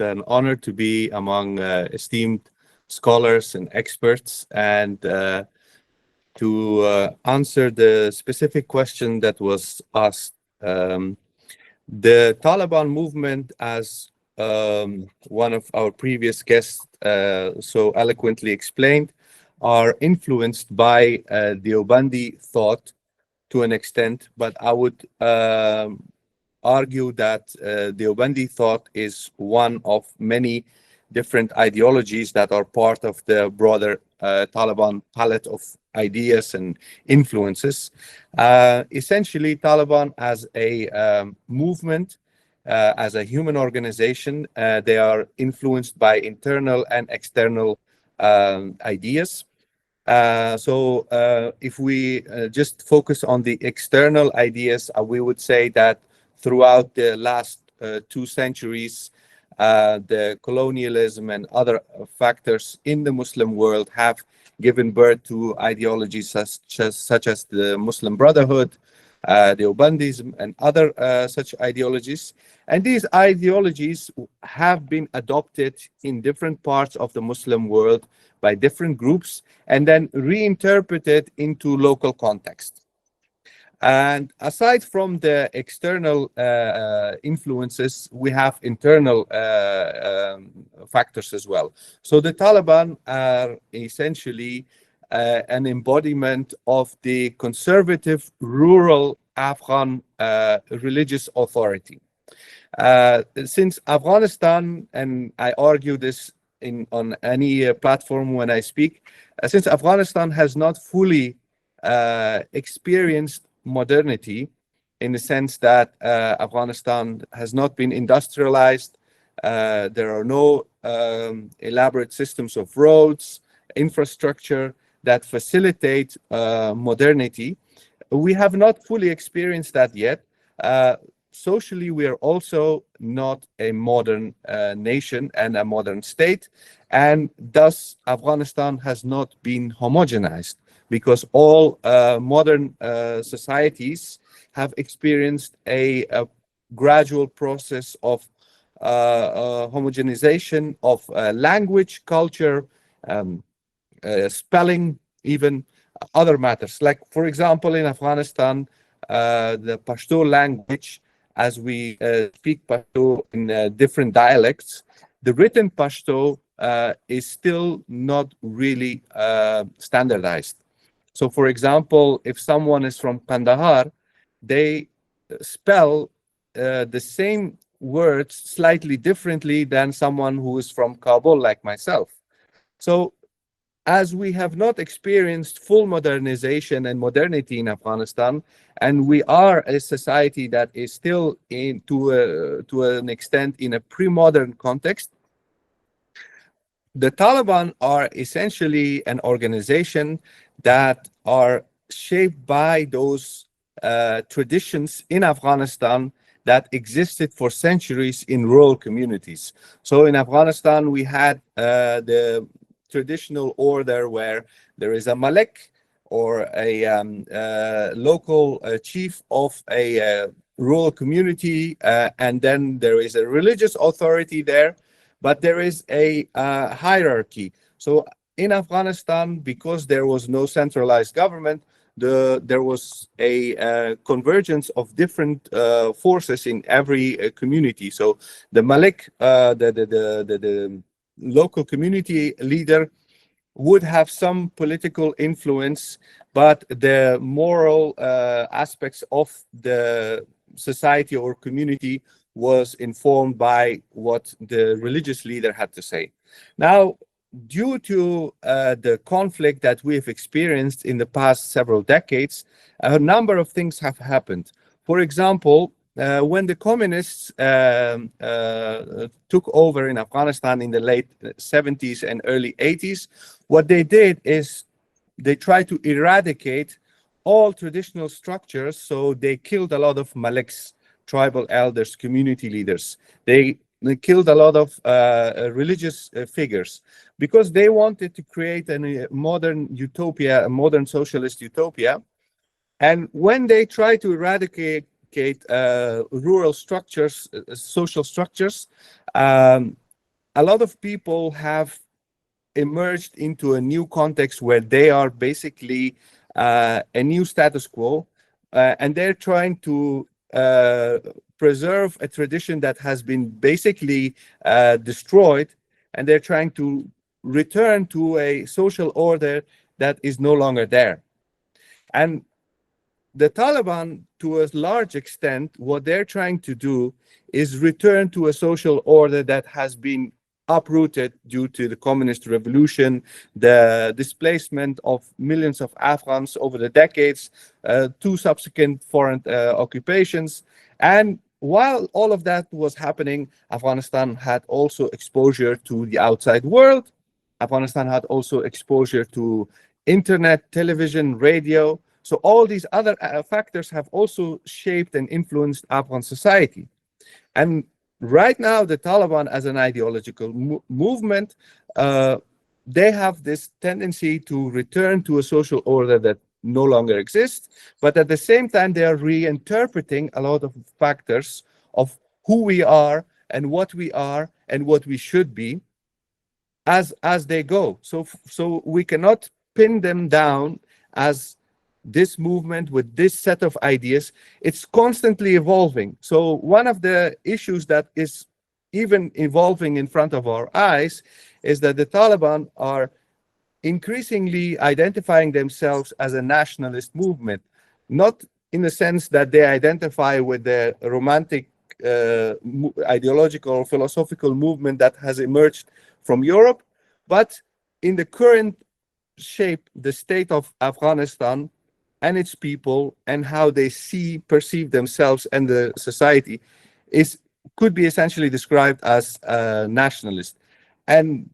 an honor to be among esteemed scholars and experts, and to answer the specific question that was asked. The Taliban movement, as one of our previous guests so eloquently explained, are influenced by Deobandi thought to an extent, but I would argue that Deobandi thought is one of many different ideologies that are part of the broader Taliban palette of ideas and influences. Essentially, Taliban as a movement, as a human organization, they are influenced by internal and external ideas. If we just focus on the external ideas, we would say that throughout the last 2 centuries, the colonialism and other factors in the Muslim world have given birth to ideologies such as the Muslim Brotherhood, the Deobandism, and other such ideologies. And these ideologies have been adopted in different parts of the Muslim world by different groups and then reinterpreted into local context. And aside from the external influences, we have internal factors as well. So the Taliban are essentially an embodiment of the conservative rural Afghan religious authority. Since Afghanistan, and I argue this on any platform when I speak, since Afghanistan has not fully experienced modernity, in the sense that Afghanistan has not been industrialized, there are no elaborate systems of roads, infrastructure that facilitate modernity. We have not fully experienced that yet. Socially, we are also not a modern nation and a modern state, and thus Afghanistan has not been homogenized, because all modern societies have experienced a gradual process of homogenization of language, culture, spelling, even other matters. Like, for example, in Afghanistan, the Pashto language, as we speak Pashto in different dialects, the written Pashto is still not really standardized. So, for example, if someone is from Kandahar, they spell the same words slightly differently than someone who is from Kabul, like myself. So, as we have not experienced full modernization and modernity in Afghanistan, and we are a society that is still to an extent in a pre-modern context, the Taliban are essentially an organization that are shaped by those traditions in Afghanistan that existed for centuries in rural communities. So in Afghanistan, we had the traditional order where there is a malik, or a local chief of a rural community, and then there is a religious authority there, but there is a hierarchy. So in Afghanistan, because there was no centralized government, there was a convergence of different forces in every community. So the malik, the local community leader, would have some political influence, but the moral aspects of the society or community was informed by what the religious leader had to say. Now, due to the conflict that we've experienced in the past several decades, a number of things have happened. For example, when the communists took over in Afghanistan in the late 70s and early 80s, what they did is they tried to eradicate all traditional structures. So they killed a lot of maliks, tribal elders, community leaders. They killed a lot of religious figures, because they wanted to create a modern utopia, a modern socialist utopia. And when they tried to eradicate rural structures, social structures, a lot of people have emerged into a new context where they are basically a new status quo, and they're trying to preserve a tradition that has been basically destroyed, and they're trying to return to a social order that is no longer there. And the Taliban, to a large extent, what they're trying to do is return to a social order that has been uprooted due to the communist revolution, the displacement of millions of Afghans over the decades, two subsequent foreign occupations. And while all of that was happening, Afghanistan had also exposure to the outside world. Afghanistan had also exposure to internet, television, radio. So all these other factors have also shaped and influenced Afghan society. And right now, the Taliban, as an ideological movement, they have this tendency to return to a social order that no longer exists. But at the same time, they are reinterpreting a lot of factors of who we are and what we should be as they go. So we cannot pin them down as this movement with this set of ideas. It's constantly evolving. So one of the issues that is even evolving in front of our eyes is that the Taliban are increasingly identifying themselves as a nationalist movement, not in the sense that they identify with the romantic ideological or philosophical movement that has emerged from Europe, but in the current shape, the state of Afghanistan and its people and how they perceive themselves and the society could be essentially described as nationalist. And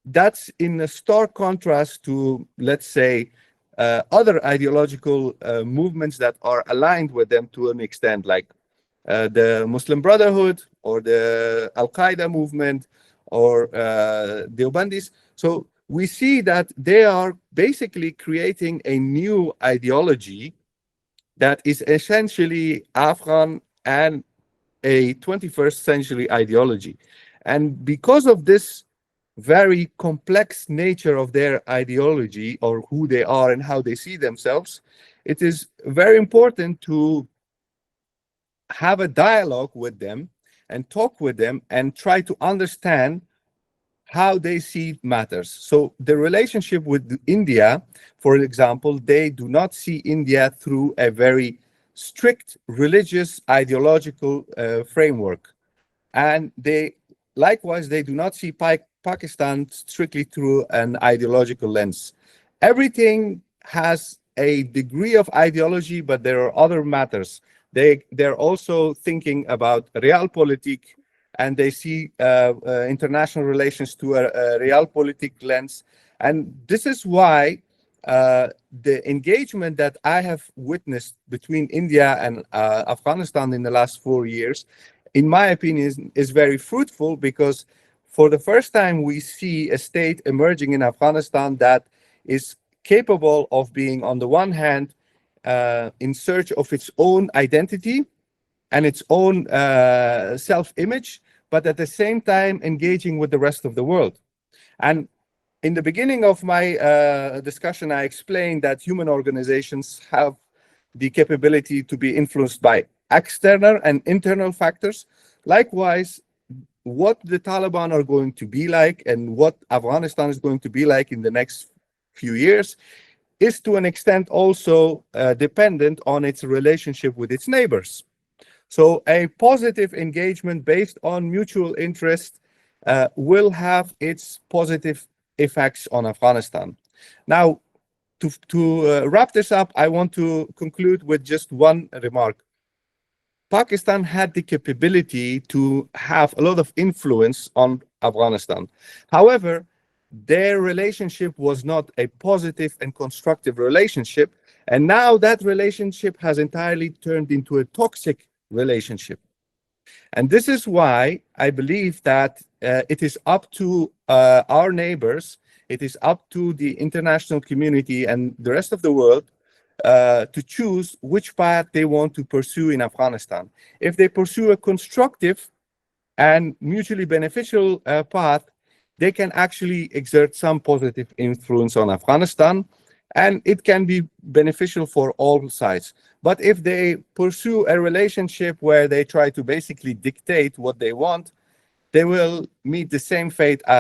that's in a stark contrast to, let's say, other ideological movements that are aligned with them to an extent, like the Muslim Brotherhood or the Al-Qaeda movement or Deobandis. So we see that they are basically creating a new ideology that is essentially Afghan and a 21st century ideology. And because of this very complex nature of their ideology, or who they are and how they see themselves, it is very important to have a dialogue with them and talk with them and try to understand how they see matters. So the relationship with India, for example, they do not see India through a very strict religious ideological framework. And likewise, they do not see Pakistan strictly through an ideological lens. Everything has a degree of ideology, but there are other matters. They're also thinking about realpolitik, and they see international relations to a realpolitik lens. And this is why the engagement that I have witnessed between India and Afghanistan in the last 4 years, in my opinion, is very fruitful, because for the first time we see a state emerging in Afghanistan that is capable of being, on the one hand, in search of its own identity and its own self-image, but at the same time engaging with the rest of the world. And in the beginning of my discussion, I explained that human organizations have the capability to be influenced by external and internal factors. Likewise, what the Taliban are going to be like and what Afghanistan is going to be like in the next few years is to an extent also dependent on its relationship with its neighbors. So a positive engagement based on mutual interest will have its positive effects on Afghanistan. Now, to wrap this up, I want to conclude with just one remark. Pakistan had the capability to have a lot of influence on Afghanistan. However, their relationship was not a positive and constructive relationship. And now that relationship has entirely turned into a toxic relationship. And this is why I believe that it is up to our neighbors, it is up to the international community and the rest of the world to choose which path they want to pursue in Afghanistan. If they pursue a constructive and mutually beneficial path, they can actually exert some positive influence on Afghanistan, and it can be beneficial for all sides. But if they pursue a relationship where they try to basically dictate what they want, they will meet the same fate